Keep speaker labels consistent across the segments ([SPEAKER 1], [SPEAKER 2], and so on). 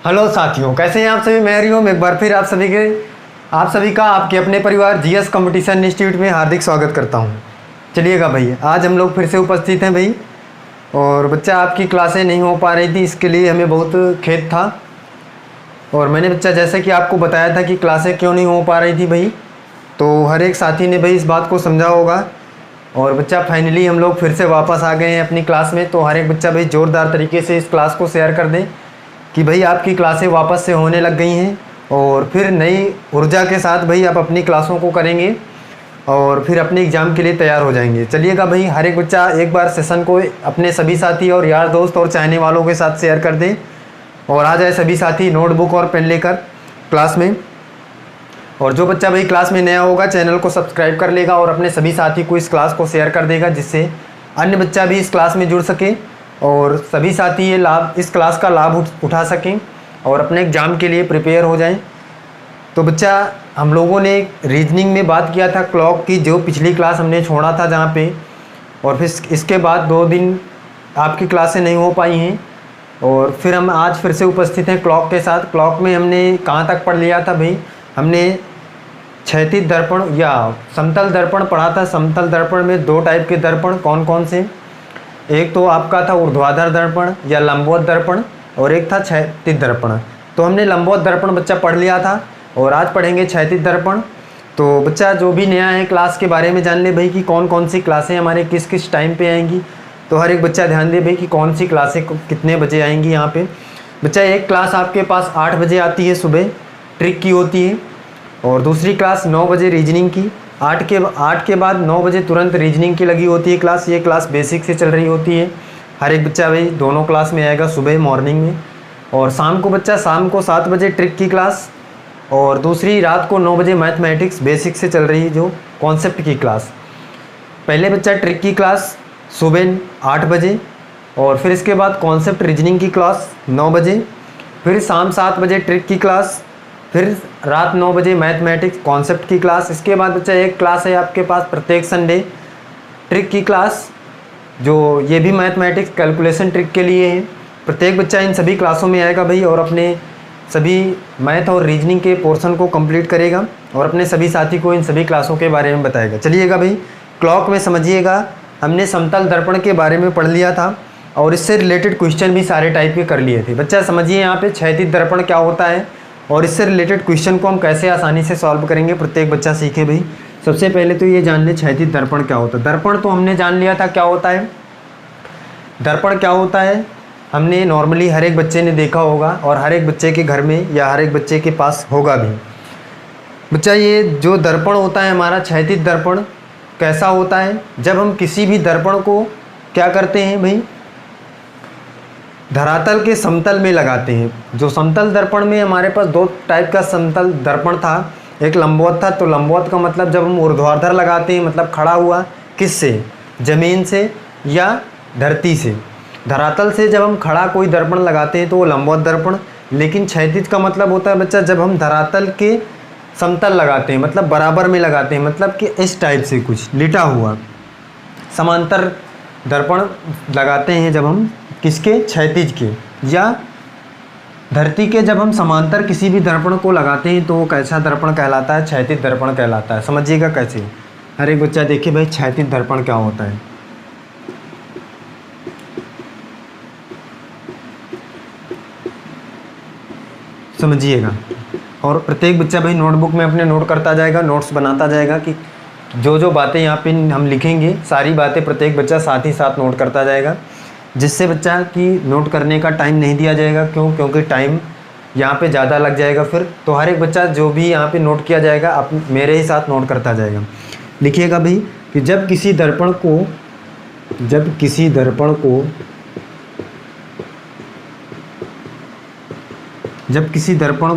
[SPEAKER 1] Hello साथियों, कैसे हैं आप सभी। मैं हरिओम एक बार फिर आप सभी का आपके अपने परिवार जीएस कंपटीशन इंस्टीट्यूट में हार्दिक स्वागत करता हूं। चलिएगा भाई, आज हम लोग फिर से उपस्थित हैं भाई। और बच्चा आपकी क्लासें नहीं हो पा रही थी, इसके लिए हमें बहुत खेद था। और मैंने बच्चा जैसे कि आपको बताया था कि क्लासें क्यों नहीं हो पा रही थी भाई, तो हर एक साथी ने भाई इस बात को समझा होगा। और बच्चा फाइनली हम लोग फिर से वापस आ गए हैं अपनी क्लास में। तो हर एक बच्चा भाई ज़ोरदार तरीके से इस क्लास को शेयर कर दें कि भाई आपकी क्लासें वापस से होने लग गई हैं और फिर नई ऊर्जा के साथ भाई आप अपनी क्लासों को करेंगे और फिर अपने एग्ज़ाम के लिए तैयार हो जाएंगे। चलिएगा भाई, हर एक बच्चा एक बार सेशन को अपने सभी साथी और यार दोस्त और चाहने वालों के साथ शेयर कर दें और आ जाए सभी साथी नोटबुक और पेन लेकर क्लास में। और जो बच्चा भाई क्लास में नया होगा चैनल को सब्सक्राइब कर लेगा और अपने सभी साथी को इस क्लास को शेयर कर देगा, जिससे अन्य बच्चा भी इस क्लास में जुड़ सके और सभी साथी ये इस क्लास का लाभ उठा सकें और अपने एग्ज़ाम के लिए प्रिपेयर हो जाएं। तो बच्चा हम लोगों ने रीजनिंग में बात किया था क्लॉक की, जो पिछली क्लास हमने छोड़ा था जहाँ पे, और फिर इसके बाद 2 दिन आपकी क्लासें नहीं हो पाई हैं और फिर हम आज फिर से उपस्थित हैं क्लॉक के साथ। क्लॉक में हमने कहाँ तक पढ़ लिया था भाई, हमने क्षैतिज दर्पण या समतल दर्पण पढ़ा था। समतल दर्पण में 2 टाइप के दर्पण कौन कौन से, एक तो आपका था ऊर्ध्वाधर दर्पण या लंबवत दर्पण और एक था क्षैतिज दर्पण। तो हमने लंबवत दर्पण बच्चा पढ़ लिया था और आज पढ़ेंगे क्षैतिज दर्पण। तो बच्चा जो भी नया है क्लास के बारे में जान ले भाई कि कौन कौन सी क्लासें हमारे किस किस टाइम पे आएंगी। तो हर एक बच्चा ध्यान दे भाई कि कौन सी क्लासें कितने बजे आएंगी। यहाँ पे बच्चा एक क्लास आपके पास 8 बजे आती है, सुबह ट्रिक की होती है, और दूसरी क्लास 9 बजे रीजनिंग की। 8 के बाद 9 बजे तुरंत रीजनिंग की लगी होती है क्लास। ये क्लास बेसिक से चल रही होती है। हर एक बच्चा भाई दोनों क्लास में आएगा, सुबह मॉर्निंग में, और शाम को बच्चा शाम को 7 बजे ट्रिक की क्लास, और दूसरी रात को 9 बजे मैथमेटिक्स बेसिक से चल रही है जो कॉन्सेप्ट की क्लास। पहले बच्चा ट्रिक की क्लास सुबह 8 बजे, और फिर इसके बाद कॉन्सेप्ट रीजनिंग की क्लास 9 बजे, फिर शाम 7 बजे ट्रिक की क्लास, फिर रात 9 बजे मैथमेटिक्स कॉन्सेप्ट की क्लास। इसके बाद बच्चा एक क्लास है आपके पास प्रत्येक संडे ट्रिक की क्लास, जो ये भी मैथमेटिक्स कैलकुलेशन ट्रिक के लिए है। प्रत्येक बच्चा इन सभी क्लासों में आएगा भाई और अपने सभी मैथ और रीजनिंग के पोर्शन को कंप्लीट करेगा और अपने सभी साथी को इन सभी क्लासों के बारे में बताएगा। चलिएगा भाई, क्लॉक में समझिएगा, हमने समतल दर्पण के बारे में पढ़ लिया था और इससे रिलेटेड क्वेश्चन भी सारे टाइप के कर लिए थे। बच्चा समझिए यहाँ पे क्षैतिज दर्पण क्या होता है और इससे रिलेटेड क्वेश्चन को हम कैसे आसानी से सॉल्व करेंगे, प्रत्येक बच्चा सीखे भाई। सबसे पहले तो ये जान ले क्षैतिज दर्पण क्या होता है। दर्पण तो हमने जान लिया था क्या होता है। दर्पण क्या होता है हमने नॉर्मली हर एक बच्चे ने देखा होगा और हर एक बच्चे के घर में या हर एक बच्चे के पास होगा भी। बच्चा ये जो दर्पण होता है हमारा क्षैतिज दर्पण कैसा होता है, जब हम किसी भी दर्पण को क्या करते हैं भाई, धरातल के समतल में लगाते हैं। जो समतल दर्पण में हमारे पास 2 टाइप का समतल दर्पण था, एक लंबवत था। तो लंबवत का मतलब जब हम ऊर्ध्वाधर लगाते हैं, मतलब खड़ा हुआ, किससे, ज़मीन से या धरती से। धरातल से जब हम खड़ा कोई दर्पण लगाते हैं तो वो लंबवत दर्पण। लेकिन क्षैतिज का मतलब होता है बच्चा जब हम धरातल के समतल लगाते हैं, मतलब बराबर में लगाते हैं, मतलब कि इस टाइप से कुछ लिटा हुआ समांतर दर्पण लगाते हैं जब हम किसके, क्षैतिज के या धरती के। जब हम समांतर किसी भी दर्पण को लगाते हैं तो वो कैसा दर्पण कहलाता है, क्षैतिज दर्पण कहलाता है। समझिएगा कैसे, हर एक बच्चा देखिए भाई क्षैतिज दर्पण क्या होता है। समझिएगा, और प्रत्येक बच्चा भाई नोटबुक में अपने नोट करता जाएगा, नोट्स बनाता जाएगा कि जो जो बातें यहाँ पे हम लिखेंगे सारी बातें प्रत्येक बच्चा साथ ही साथ नोट करता जाएगा, जिससे बच्चा की नोट करने का टाइम नहीं दिया जाएगा। क्योंकि टाइम यहाँ पे ज़्यादा लग जाएगा फिर। तो हर एक बच्चा जो भी यहाँ पे नोट किया जाएगा आप मेरे ही साथ नोट करता जाएगा। लिखिएगा भाई कि जब किसी दर्पण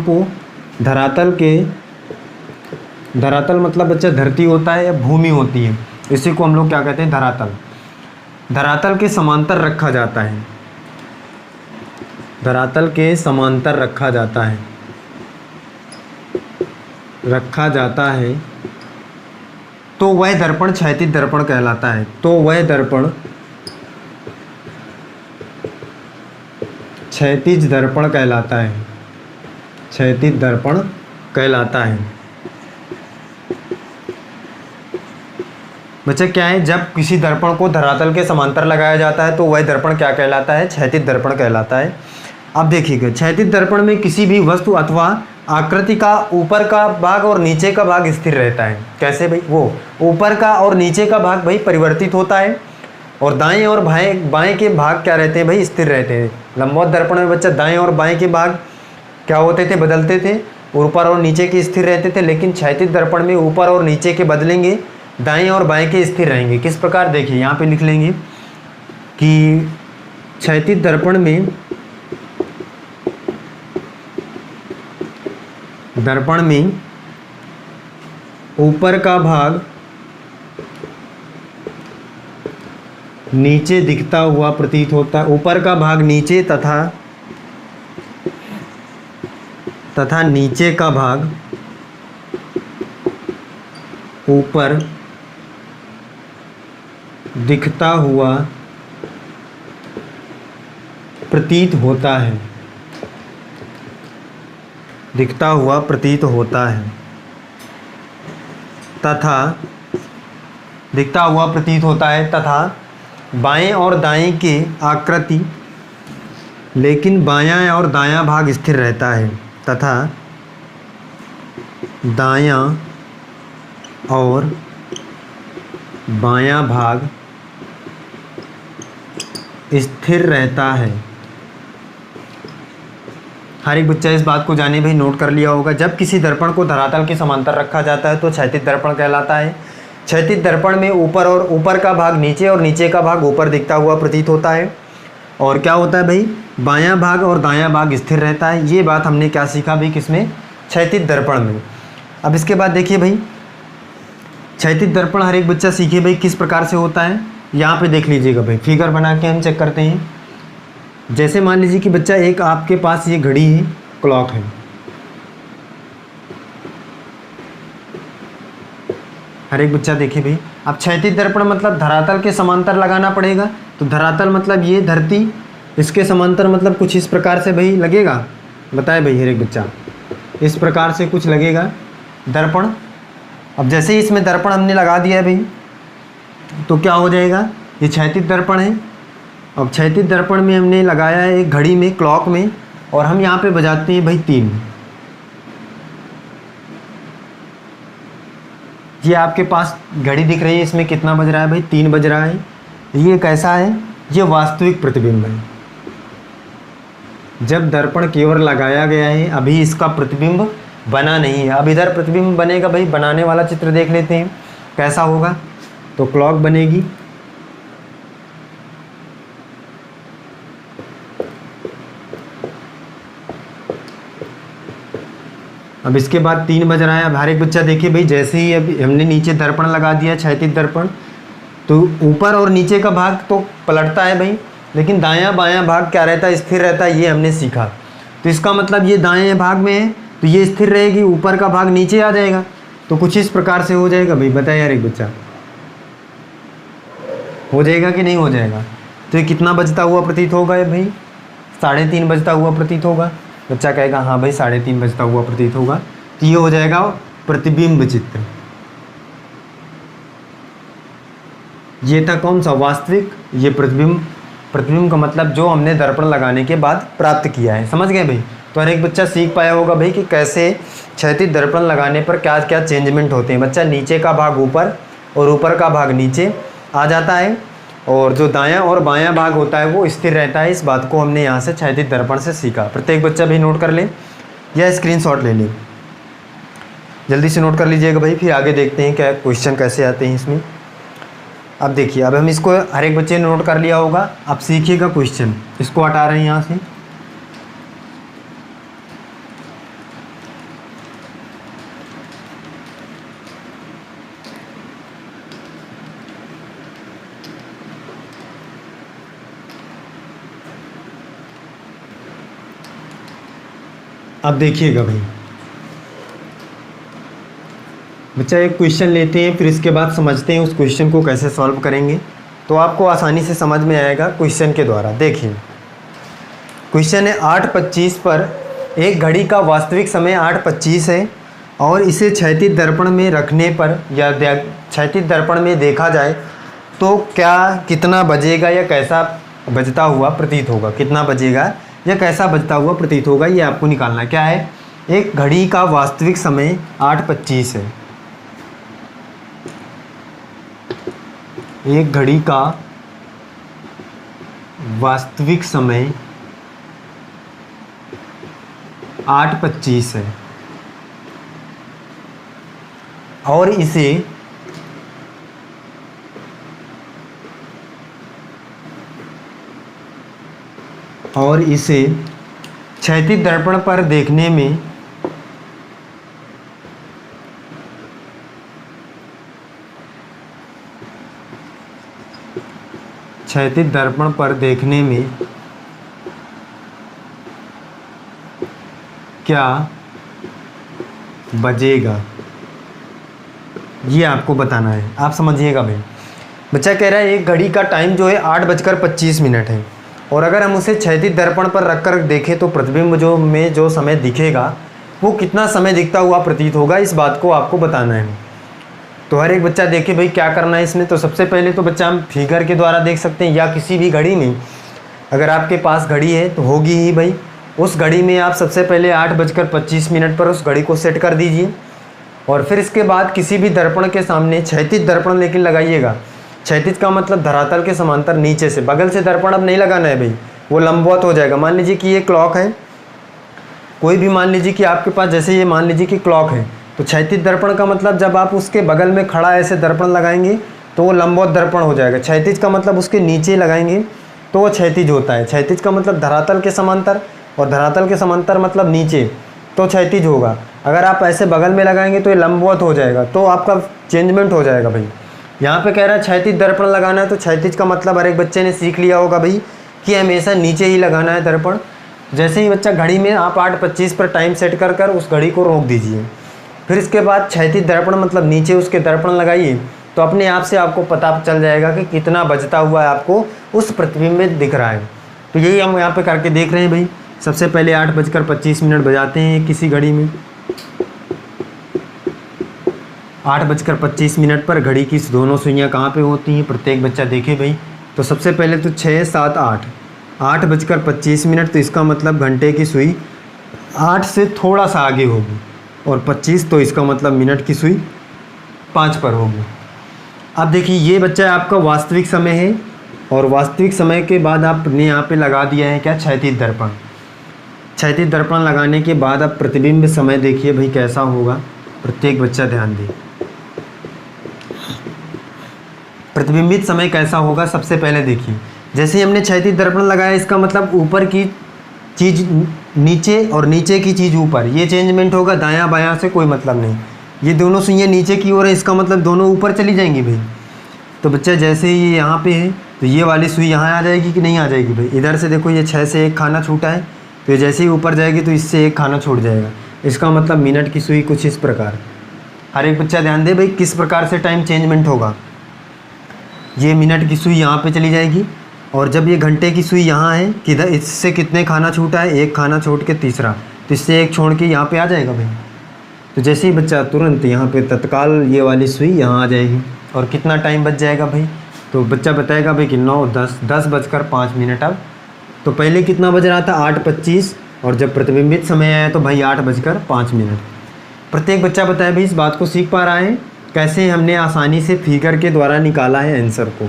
[SPEAKER 1] को धरातल मतलब बच्चा धरती होता है या भूमि होती है, इसी को हम लोग क्या कहते हैं, धरातल के समांतर रखा जाता है। धरातल के समांतर रखा जाता है तो वह दर्पण क्षैतिज दर्पण कहलाता है। तो वह दर्पण क्षैतिज दर्पण कहलाता है। क्षैतिज दर्पण कहलाता है। बच्चा क्या है, जब किसी दर्पण को धरातल के समांतर लगाया जाता है तो वह दर्पण क्या कहलाता है, क्षैतिज दर्पण कहलाता है। अब देखिएगा, क्षैतिज दर्पण में किसी भी वस्तु अथवा आकृति का ऊपर का भाग और नीचे का भाग स्थिर रहता है। कैसे भाई, वो ऊपर का और नीचे का भाग भाई परिवर्तित होता है और दाएं और बाएं के भाग क्या रहते हैं भाई, स्थिर रहते हैं। लंबवत दर्पण में बच्चा दाएं और बाएं के भाग क्या होते थे, बदलते थे, ऊपर और नीचे के स्थिर रहते थे। लेकिन क्षैतिज दर्पण में ऊपर और नीचे के बदलेंगे, दाएं और बाएं के स्थिर रहेंगे। किस प्रकार, देखिए यहाँ पे लिख लेंगे कि क्षैतिज दर्पण में ऊपर का भाग नीचे दिखता हुआ प्रतीत होता है। ऊपर का भाग नीचे तथा नीचे का भाग ऊपर दिखता हुआ प्रतीत होता है, दिखता हुआ प्रतीत होता है तथा दिखता हुआ प्रतीत होता है तथा बाएं और दाएं की आकृति, लेकिन बायां और दायां भाग स्थिर रहता है तथा दायां और बायां भाग स्थिर रहता है। हर एक बच्चा इस बात को जाने भाई, नोट कर लिया होगा। जब किसी दर्पण को धरातल के समांतर रखा जाता है तो क्षैतिज दर्पण कहलाता है। क्षैतिज दर्पण में ऊपर का भाग नीचे और नीचे का भाग ऊपर दिखता हुआ प्रतीत होता है। और क्या होता है भाई, बायां भाग और दायां भाग स्थिर रहता है। ये बात हमने क्या सीखा भाई, किसमें, क्षैतिज दर्पण में। अब इसके बाद देखिए भाई, क्षैतिज दर्पण हर एक बच्चा सीखे भाई किस प्रकार से होता है। यहाँ पे देख लीजिएगा भाई, फिगर बना के हम चेक करते हैं। जैसे मान लीजिए कि बच्चा एक आपके पास ये घड़ी है, क्लॉक है। हर एक बच्चा देखिए भाई, अब क्षैतिज दर्पण मतलब धरातल के समांतर लगाना पड़ेगा। तो धरातल मतलब ये धरती, इसके समांतर मतलब कुछ इस प्रकार से भाई लगेगा। बताए भाई हर एक बच्चा, इस प्रकार से कुछ लगेगा दर्पण। अब जैसे ही इसमें दर्पण हमने लगा दिया है भाई, तो क्या हो जाएगा, ये क्षैतिज दर्पण है। अब क्षैतिज दर्पण में हमने लगाया है एक घड़ी में, क्लॉक में, और हम यहाँ पे बजाते हैं भाई 3। ये आपके पास घड़ी दिख रही है, इसमें कितना बज रहा है भाई, 3 बज रहा है। ये कैसा है, ये वास्तविक प्रतिबिंब है। जब दर्पण केवल लगाया गया है, अभी इसका प्रतिबिंब बना नहीं है। अब इधर प्रतिबिंब बनेगा भाई, बनाने वाला चित्र देख लेते हैं कैसा होगा। तो क्लॉक बनेगी, अब इसके बाद 3 बज रहा है। अब हर एक बच्चा देखिए भाई, जैसे ही अभी हमने नीचे दर्पण लगा दिया, क्षैतिज दर्पण, तो ऊपर और नीचे का भाग तो पलटता है भाई, लेकिन दायां बायां भाग क्या रहता है, स्थिर रहता है। ये हमने सीखा। तो इसका मतलब ये दाएं भाग में है तो ये स्थिर रहेगी, ऊपर का भाग नीचे आ जाएगा। तो कुछ इस प्रकार से हो जाएगा भाई। बताइए हर एक बच्चा, हो जाएगा कि नहीं हो जाएगा। तो ये कितना बजता हुआ प्रतीत होगा ये भाई, 3:30 बजता हुआ प्रतीत होगा। बच्चा कहेगा हाँ भाई 3:30 बजता हुआ प्रतीत होगा। तो ये हो जाएगा प्रतिबिंब चित्र। ये था कौन सा, वास्तविक। ये प्रतिबिंब। प्रतिबिंब का मतलब जो हमने दर्पण लगाने के बाद प्राप्त किया है। समझ गए भाई। तो हर एक बच्चा सीख पाया होगा भाई कि कैसे क्षैतिज दर्पण लगाने पर क्या क्या चेंजमेंट होते हैं। बच्चा नीचे का भाग ऊपर और ऊपर का भाग नीचे आ जाता है, और जो दायां और बायां भाग होता है वो स्थिर रहता है। इस बात को हमने यहाँ से क्षैतिज दर्पण से सीखा। प्रत्येक बच्चा भी नोट कर ले या स्क्रीनशॉट ले ले, जल्दी से नोट कर लीजिएगा भाई। फिर आगे देखते हैं क्या क्वेश्चन कैसे आते हैं इसमें। अब देखिए, अब हम इसको हर एक बच्चे ने नोट कर लिया होगा। अब सीखिएगा क्वेश्चन, इसको हटा रहे हैं यहाँ से। अब देखिएगा भाई, बच्चा एक क्वेश्चन लेते हैं, फिर इसके बाद समझते हैं उस क्वेश्चन को कैसे सॉल्व करेंगे। तो आपको आसानी से समझ में आएगा क्वेश्चन के द्वारा। देखिए क्वेश्चन है 8:25 पर एक घड़ी का वास्तविक समय 8:25 है और इसे क्षैतिज दर्पण में रखने पर या क्षैतिज दर्पण में देखा जाए तो क्या कितना बजेगा या कैसा बजता हुआ प्रतीत होगा, कितना बजेगा या कैसा बजता हुआ प्रतीत होगा, ये आपको निकालना है। क्या है, एक घड़ी का वास्तविक समय 8:25 है। एक घड़ी का वास्तविक समय 8:25 है और इसे क्षैतिज दर्पण पर देखने में क्षैतिज दर्पण पर देखने में क्या बजेगा, ये आपको बताना है। आप समझिएगा भाई। बच्चा कह रहा है एक घड़ी का टाइम जो है 8:25 है और अगर हम उसे क्षैतिज दर्पण पर रखकर देखें तो प्रतिबिंब जो समय दिखेगा वो कितना समय दिखता हुआ प्रतीत होगा, इस बात को आपको बताना है। तो हर एक बच्चा देखे भाई क्या करना है इसमें। तो सबसे पहले तो बच्चा हम फिगर के द्वारा देख सकते हैं या किसी भी घड़ी में, अगर आपके पास घड़ी है तो होगी ही भाई, उस घड़ी में आप सबसे पहले 8:25 पर उस घड़ी को सेट कर दीजिए और फिर इसके बाद किसी भी दर्पण के सामने क्षैतिज दर्पण लेकिन लगाइएगा। क्षैतिज का मतलब धरातल के समांतर, नीचे से, बगल से दर्पण अब नहीं लगाना है भाई, वो लंबवत हो जाएगा। मान लीजिए कि ये क्लॉक है, कोई भी मान लीजिए कि आपके पास, जैसे ये मान लीजिए कि क्लॉक है, तो क्षैतिज दर्पण का मतलब जब आप उसके बगल में खड़ा ऐसे दर्पण लगाएंगे तो वो लंबवत दर्पण हो जाएगा। क्षैतिज का मतलब उसके नीचे लगाएंगे तो वो क्षैतिज होता है। क्षैतिज का मतलब धरातल के समांतर और धरातल के समांतर मतलब नीचे, तो क्षैतिज होगा। अगर आप ऐसे बगल में लगाएंगे तो ये लंबवत हो जाएगा, तो आपका चेंजमेंट हो जाएगा भाई। यहाँ पे कह रहा है क्षैतिज दर्पण लगाना है, तो क्षैतिज का मतलब हर एक बच्चे ने सीख लिया होगा भाई कि हमेशा नीचे ही लगाना है दर्पण। जैसे ही बच्चा घड़ी में आप 8:25 पर टाइम सेट कर उस घड़ी को रोक दीजिए, फिर इसके बाद क्षैतिज दर्पण मतलब नीचे उसके दर्पण लगाइए, तो अपने आप से आपको पता चल जाएगा कि कितना बजता हुआ आपको उस प्रतिबिंब में दिख रहा है। तो यही हम यहाँ पे करके देख रहे हैं भाई। सबसे पहले 8:25 बजाते हैं किसी घड़ी में। 8:25 पर घड़ी की दोनों सुइयाँ कहाँ पे होती हैं, प्रत्येक बच्चा देखे भाई। तो सबसे पहले तो 6, 7, 8, 8:25, तो इसका मतलब घंटे की सुई 8 से थोड़ा सा आगे होगी और 25, तो इसका मतलब मिनट की सुई 5 पर होगी। अब देखिए ये बच्चा आपका वास्तविक समय है और वास्तविक समय के बाद आपने यहाँ पे लगा दिया है क्या, क्षैतिज दर्पण। क्षैतिज दर्पण लगाने के बाद अब प्रतिबिंब समय देखिए भाई कैसा होगा, प्रत्येक बच्चा ध्यान दे। प्रतिबिंबित समय कैसा होगा सबसे पहले देखिए। जैसे ही हमने क्षैतिज दर्पण लगाया, इसका मतलब ऊपर की चीज़ नीचे और नीचे की चीज़ ऊपर, ये चेंजमेंट होगा। दायां बायां से कोई मतलब नहीं, ये दोनों सुइयाँ नीचे की ओर है, इसका मतलब दोनों ऊपर चली जाएंगी भाई। तो बच्चा जैसे ही ये यहाँ पे है तो ये वाली सुई यहाँ आ जाएगी कि नहीं आ जाएगी भाई। इधर से देखो ये 6 से 1 खाना छूटा है, तो जैसे ही ऊपर जाएगी तो इससे 1 खाना छूट जाएगा। इसका मतलब मिनट की सुई कुछ इस प्रकार। हर एक बच्चा ध्यान दे भाई किस प्रकार से टाइम चेंजमेंट होगा। ये मिनट की सुई यहाँ पे चली जाएगी और जब ये घंटे की सुई यहाँ है, किधर इससे कितने खाना छूटा है, 1 खाना छोड़ के तीसरा, तो इससे 1 छोड़ के यहाँ पे आ जाएगा भाई। तो जैसे ही बच्चा तुरंत यहाँ पे तत्काल ये वाली सुई यहाँ आ जाएगी और कितना टाइम बच जाएगा भाई। तो बच्चा बताएगा भाई कि 9, 10, 10:05 अब। तो पहले कितना बज रहा था, 8:25, और जब प्रतिबिंबित समय आया तो भाई 8:05। प्रत्येक बच्चा बताए भाई इस बात को सीख पा रहा है कैसे हमने आसानी से फिगर के द्वारा निकाला है आंसर को।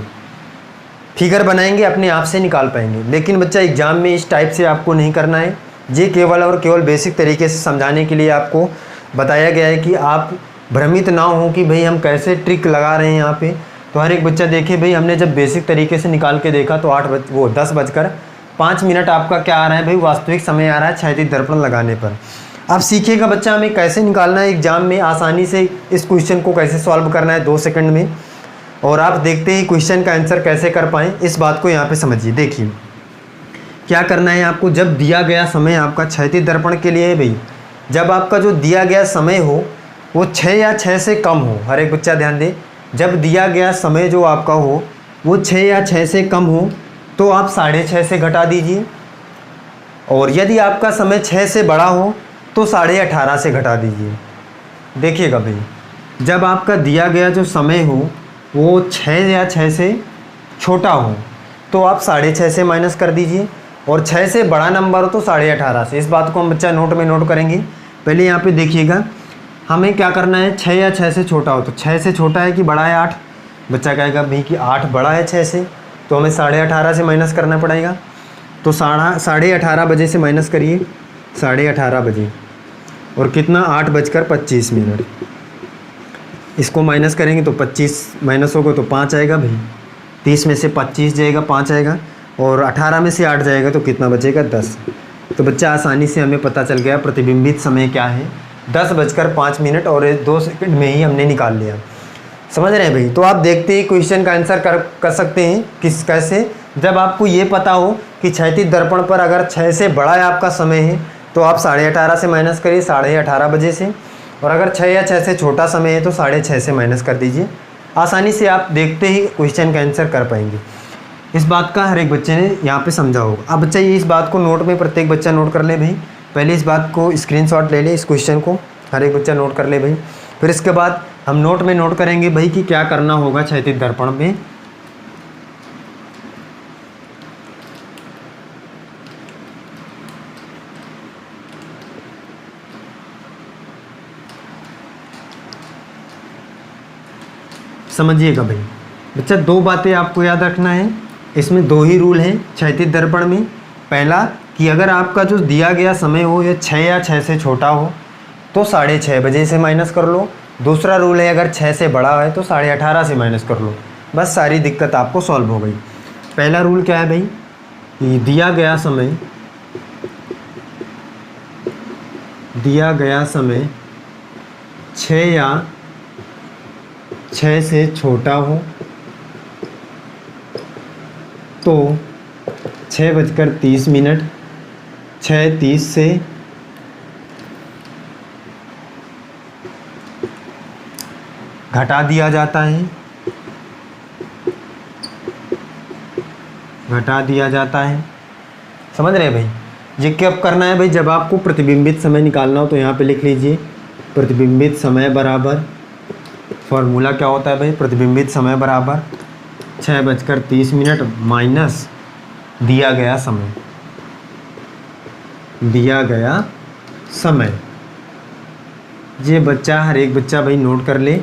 [SPEAKER 1] फिगर बनाएंगे अपने आप से निकाल पाएंगे, लेकिन बच्चा एग्जाम में इस टाइप से आपको नहीं करना है। ये केवल और केवल बेसिक तरीके से समझाने के लिए आपको बताया गया है कि आप भ्रमित ना हो कि भाई हम कैसे ट्रिक लगा रहे हैं यहाँ पे। तो हर एक बच्चा देखे भाई, हमने जब बेसिक तरीके से निकाल के देखा तो 10:05 आपका क्या आ रहा है भाई, वास्तविक समय आ रहा है क्षैतिज दर्पण लगाने पर। अब सीखिएगा बच्चा हमें कैसे निकालना है एग्जाम में आसानी से, इस क्वेश्चन को कैसे सॉल्व करना है 2 सेकंड में, और आप देखते ही क्वेश्चन का आंसर कैसे कर पाएँ, इस बात को यहाँ पे समझिए। देखिए क्या करना है आपको, जब दिया गया समय आपका क्षैतिज दर्पण के लिए है भाई, जब आपका जो दिया गया समय हो वो 6 या 6 से कम हो। हर एक बच्चा ध्यान दे, जब दिया गया समय जो आपका हो वो 6 या 6 से कम हो तो आप 6.5 से घटा दीजिए। और यदि आपका समय 6 से बड़ा हो तो 18.5 से घटा दीजिए। देखिएगा भाई, जब आपका दिया गया जो समय हो वो 6 या 6 से छोटा हो तो आप 6.5 से माइनस कर दीजिए, और 6 से बड़ा नंबर हो तो 18.5 से। इस बात को हम बच्चा नोट में नोट करेंगे। पहले यहाँ पे देखिएगा, हमें क्या करना है, 6 या 6 से छोटा हो तो 6 से छोटा है कि बड़ा है 8। बच्चा कहेगा भाई कि 8 बड़ा है 6 से, तो हमें 18.5 से माइनस करना पड़ेगा। तो 18:30 बजे से माइनस करिए, 18:30 बजे, और कितना, 8:25। इसको माइनस करेंगे तो 25 माइनस होगा तो 5 आएगा भाई। 30 में से 25 जाएगा, 5 आएगा, और 18 में से 8 जाएगा तो कितना बचेगा, 10। तो बच्चा आसानी से हमें पता चल गया प्रतिबिंबित समय क्या है, 10:05 और 2 सेकंड में ही हमने निकाल लिया। समझ रहे हैं भाई। तो आप देखते ही क्वेश्चन का आंसर कर सकते हैं कैसे, जब आपको ये पता हो कि क्षैतिज दर्पण पर अगर 6 से बड़ा है आपका समय है तो आप 18:30 से माइनस करिए 18:30 बजे से, और अगर 6 या 6 से छोटा समय है तो 6:30 से माइनस कर दीजिए। आसानी से आप देखते ही क्वेश्चन का आंसर कर पाएंगे। इस बात का हर एक बच्चे ने यहाँ पे समझा होगा। अब बच्चा ये इस बात को नोट में प्रत्येक बच्चा नोट कर ले भाई। पहले इस बात को स्क्रीनशॉट ले ले, इस क्वेश्चन को हर एक बच्चा नोट कर ले भाई। फिर इसके बाद हम नोट में नोट करेंगे भाई कि क्या करना होगा क्षैतिज दर्पण में। समझिएगा भाई बच्चा, 2 बातें आपको याद रखना है। इसमें 2 ही रूल हैं क्षैतिज दर्पण में। पहला कि अगर आपका जो दिया गया समय हो या 6 या 6 से छोटा हो तो 6:30 बजे से माइनस कर लो। दूसरा रूल है अगर 6 से बड़ा है तो 18:30 से माइनस कर लो। बस सारी दिक्कत आपको सॉल्व हो गई। पहला रूल क्या है भाई, कि दिया गया समय 6 या 6 से छोटा हो तो 6:30 6:30 से घटा दिया जाता है, समझ रहे हैं भाई। ये कब करना है भाई, जब आपको प्रतिबिंबित समय निकालना हो तो यहाँ पे लिख लीजिए प्रतिबिंबित समय बराबर, फॉर्मूला क्या होता है भाई, प्रतिबिंबित समय बराबर 6:30 माइनस दिया गया समय। ये बच्चा हर एक बच्चा भाई नोट कर ले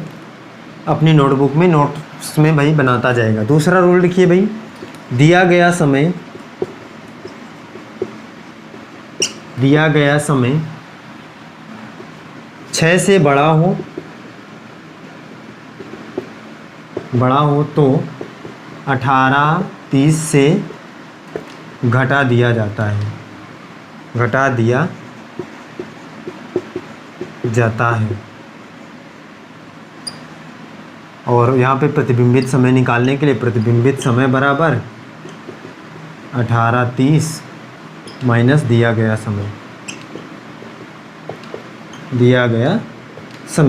[SPEAKER 1] अपनी नोटबुक में, नोट्स में भाई बनाता जाएगा। दूसरा रूल लिखिए भाई, दिया गया समय 6 से बड़ा हो तो 18:30 से घटा दिया जाता है। और यहाँ पे प्रतिबिंबित समय निकालने के लिए प्रतिबिंबित समय बराबर 18:30 माइनस दिया गया समय।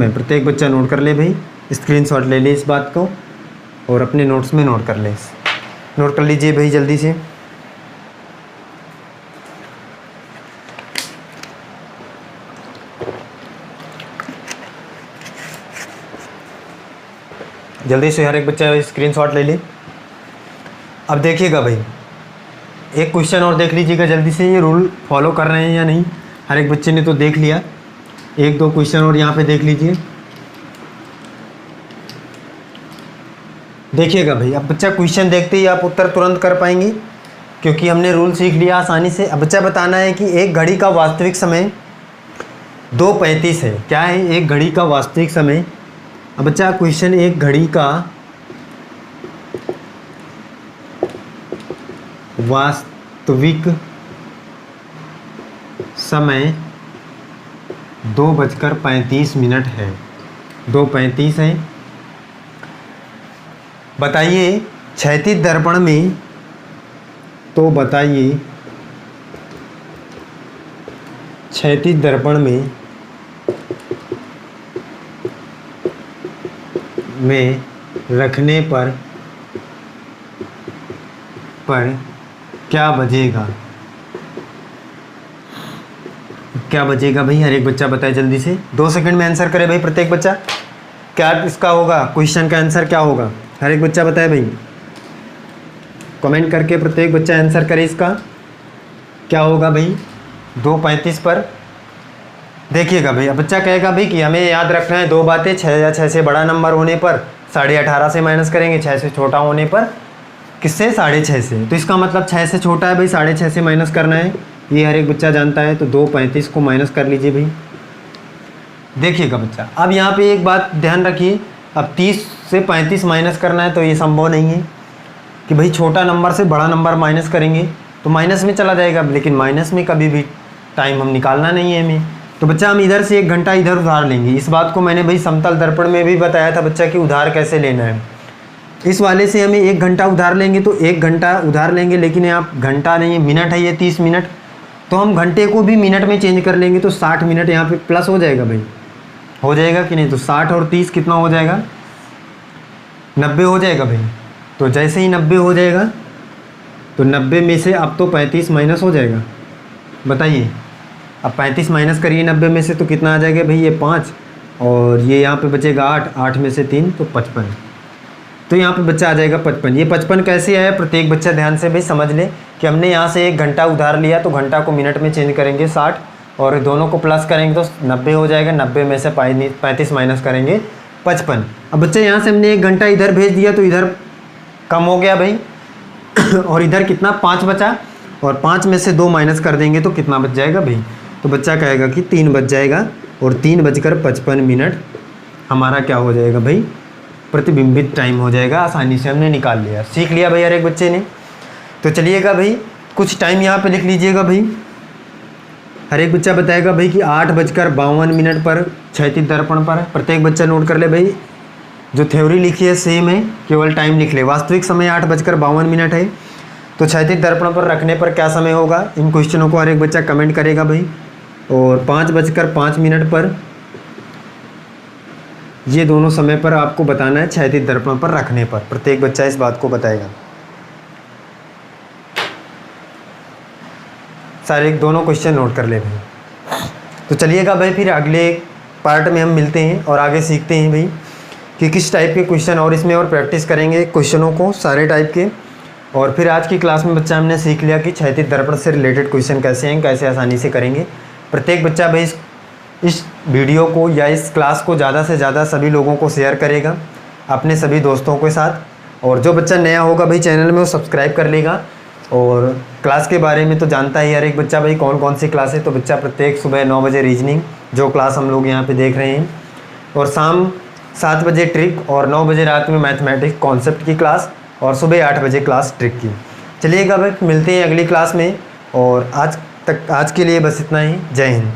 [SPEAKER 1] प्रत्येक बच्चा नोट कर ले भाई, स्क्रीनशॉट ले ले इस बात को और अपने नोट्स में नोट कर ले। नोट कर लीजिए भाई जल्दी से। जल्दी से हर एक बच्चा स्क्रीनशॉट ले ले। अब देखिएगा भाई, एक क्वेश्चन और देख लीजिएगा जल्दी से, ये रूल फॉलो कर रहे हैं या नहीं। हर एक बच्चे ने तो देख लिया, 1-2 क्वेश्चन और यहाँ पे देख लीजिए। देखिएगा भाई, अब बच्चा क्वेश्चन देखते ही आप उत्तर तुरंत कर पाएंगे क्योंकि हमने रूल सीख लिया आसानी से। अब बच्चा बताना है कि एक घड़ी का वास्तविक समय 2:35 है। क्या है एक घड़ी का वास्तविक समय? अब बच्चा क्वेश्चन, एक घड़ी का वास्तविक समय 2:35 है। 2:35 है। बताइए क्षैतिज दर्पण में, तो बताइए क्षैतिज दर्पण में रखने पर क्या बजेगा? क्या बचेगा भाई, हर एक बच्चा बताए जल्दी से, 2 सेकंड में आंसर करे भाई प्रत्येक बच्चा। क्या इसका होगा, क्वेश्चन का आंसर क्या होगा, हर एक बच्चा बताए भाई, कमेंट करके प्रत्येक बच्चा आंसर करे इसका क्या होगा भाई। 2:35 पर देखिएगा भाई, अब बच्चा कहेगा भाई कि हमें याद रखना है 2 बातें, 6 या 6 से बड़ा नंबर होने पर 18.5 से माइनस करेंगे, 6 से छोटा होने पर किससे, 6.5 से। तो इसका मतलब 6 से छोटा है भाई, 6.5 से माइनस करना है, ये हर एक बच्चा जानता है। तो 2:35 को माइनस कर लीजिए भाई। देखिएगा बच्चा, अब यहाँ पे एक बात ध्यान रखिए, अब 30 से 35 माइनस करना है तो ये संभव नहीं है कि भाई छोटा नंबर से बड़ा नंबर माइनस करेंगे तो माइनस में चला जाएगा, लेकिन माइनस में कभी भी टाइम हम निकालना नहीं है हमें। तो बच्चा हम इधर से 1 घंटा इधर उधार लेंगे। इस बात को मैंने भाई समतल दर्पण में भी बताया था बच्चा कि उधार कैसे लेना है। इस वाले से हमें 1 घंटा उधार लेंगे तो 1 घंटा उधार लेंगे, लेकिन यहाँ घंटा नहीं है, मिनट है, ये 30 मिनट, तो हम घंटे को भी मिनट में चेंज कर लेंगे तो 60 मिनट यहाँ पे प्लस हो जाएगा भाई, हो जाएगा कि नहीं। तो 60 और 30 कितना हो जाएगा, 90 हो जाएगा भाई। तो जैसे ही 90 हो जाएगा तो 90 में से अब तो 35 माइनस हो जाएगा, बताइए। अब 35 माइनस करिए 90 में से तो कितना आ जाएगा भाई, ये 5 और ये यहाँ पे बचेगा 8, 8 में से 3 तो 55। तो यहाँ पे बच्चा आ जाएगा 55। ये 55 कैसे आया, प्रत्येक बच्चा ध्यान से भाई समझ ले कि हमने यहाँ से 1 घंटा उधार लिया तो घंटा को मिनट में चेंज करेंगे 60 और दोनों को प्लस करेंगे तो 90 हो जाएगा, 90 में से 35 माइनस करेंगे 55। अब बच्चा यहाँ से हमने 1 घंटा इधर भेज दिया तो इधर कम हो गया भाई और इधर कितना 5 बचा और 5 में से 2 माइनस कर देंगे तो कितना बच जाएगा भाई। तो बच्चा कहेगा कि 3 बच जाएगा और 3:55 हमारा क्या हो जाएगा भाई, प्रतिबिंबित टाइम हो जाएगा। आसानी से हमने निकाल लिया, सीख लिया भाई हर एक बच्चे ने। तो चलिएगा भाई, कुछ टाइम यहाँ पे लिख लीजिएगा भाई। हर एक बच्चा बताएगा भाई कि 8:52 पर क्षैतिज दर्पण पर, प्रत्येक बच्चा नोट कर ले भाई, जो थ्योरी लिखी है सेम है, केवल टाइम लिख ले। वास्तविक समय 8:52 है, तो क्षैतिज दर्पण पर रखने पर क्या समय होगा, इन क्वेश्चनों को हर एक बच्चा कमेंट करेगा भाई। और 5:05 पर ये दोनों समय पर आपको बताना है क्षैतिज दर्पण पर रखने पर, प्रत्येक बच्चा इस बात को बताएगा। सारे दोनों क्वेश्चन नोट कर ले भाई। तो चलिएगा भाई, फिर अगले पार्ट में हम मिलते हैं और आगे सीखते हैं भाई कि किस टाइप के क्वेश्चन और इसमें और प्रैक्टिस करेंगे क्वेश्चनों को सारे टाइप के। और फिर आज की क्लास में बच्चा हमने सीख लिया कि क्षैतिज दर्पण से रिलेटेड क्वेश्चन कैसे हैं, कैसे आसानी से करेंगे। प्रत्येक बच्चा भाई इस वीडियो को या इस क्लास को ज़्यादा से ज़्यादा सभी लोगों को शेयर करेगा अपने सभी दोस्तों के साथ। और जो बच्चा नया होगा भाई चैनल में वो सब्सक्राइब कर लेगा। और क्लास के बारे में तो जानता ही हर एक बच्चा भाई कौन कौन सी क्लास है। तो बच्चा प्रत्येक सुबह 9 बजे रीजनिंग जो क्लास हम लोग यहाँ पे देख रहे हैं, और शाम 7 बजे ट्रिक, और 9 बजे रात में मैथमेटिक्स कॉन्सेप्ट की क्लास, और सुबह 8 बजे क्लास ट्रिक की। चलिएगा भाई, मिलते हैं अगली क्लास में। और आज के लिए बस इतना ही। जय हिंद।